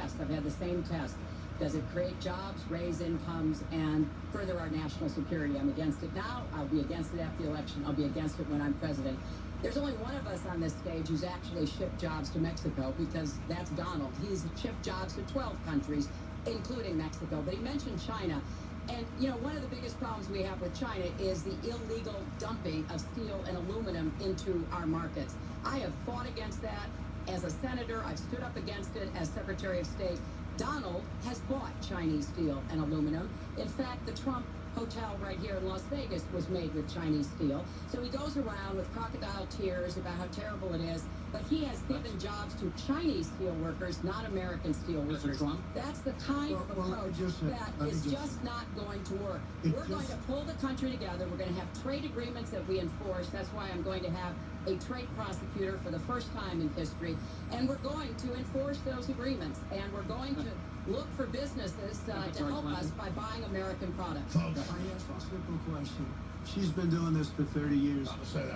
test. I've had the same test. Does it create jobs, raise incomes, and further our national security? I'm against it now. I'll be against it after the election. I'll be against it when I'm president. There's only one of us on this stage who's actually shipped jobs to Mexico, because that's Donald. He's shipped jobs to 12 countries, including Mexico. But he mentioned China. And, you know, one of the biggest problems we have with China is the illegal dumping of steel and aluminum into our markets. I have fought against that as a senator. I've stood up against it as Secretary of State. Donald has bought Chinese steel and aluminum. In fact, the Trump hotel right here in Las Vegas was made with Chinese steel. So he goes around with crocodile tears about how terrible it is, but he has given jobs to Chinese steel workers, not American steel workers. That's the kind of approach that is just not going to work. We're going to pull the country together. We're going to have trade agreements that we enforce. That's why I'm going to have a trade prosecutor for the first time in history. And we're going to enforce those agreements. And we're going to look for businesses to help us by buying American products. I asked a simple question. She's been doing this for 30 years.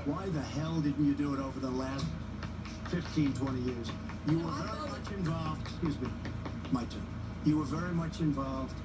Why the hell didn't you do it over the last 15, 20 years? You were very much involved. Excuse me, my turn. You were very much involved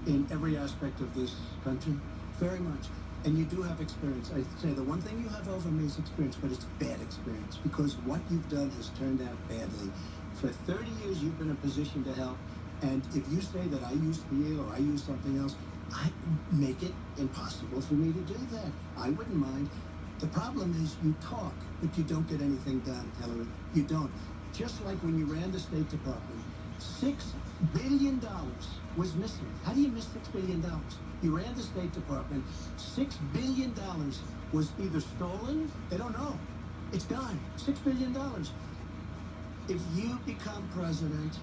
in every aspect of this country. Very much. And you do have experience. I say the one thing you have over me is experience, but it's bad experience, because what you've done has turned out badly. For 30 years, you've been in a position to help. And if you say that I use steel or I use something else, I make it impossible for me to do that. I wouldn't mind. The problem is you talk, but you don't get anything done, Hillary. You don't. Just like when you ran the State Department, $6 billion was missing. How do you miss $6 billion? You ran the State Department. $6 billion was either stolen, they don't know. It's gone. $6 billion. If you become president,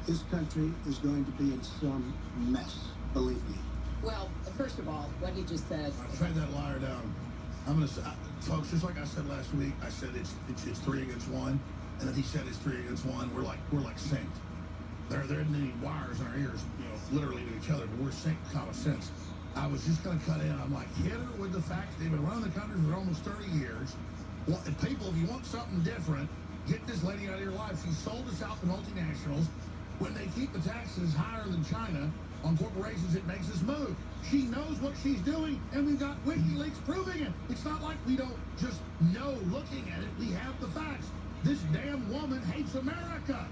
this country is going to be in some mess, believe me. Well, first of all, what he just said. Fade that liar down. I'm going to say, folks, just like I said last week, I said it's 3 against 1. And if he said it's 3 against 1, we're like synced. There isn't any wires in our ears, literally to each other, but we're synced common sense. I was just going to cut in. I'm like, hit her with the fact they've been running the country for almost 30 years. Well, people, if you want something different, get this lady out of your life. She sold us out to multinationals. When they keep the taxes higher than China on corporations, it makes us move. She knows what she's doing, and we've got WikiLeaks proving it. It's not like we don't just know looking at it. We have the facts. This damn woman hates America.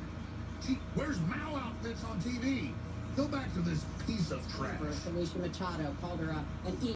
She wears Mao outfits on TV. Go back to this piece of trash. Alicia Machado called her an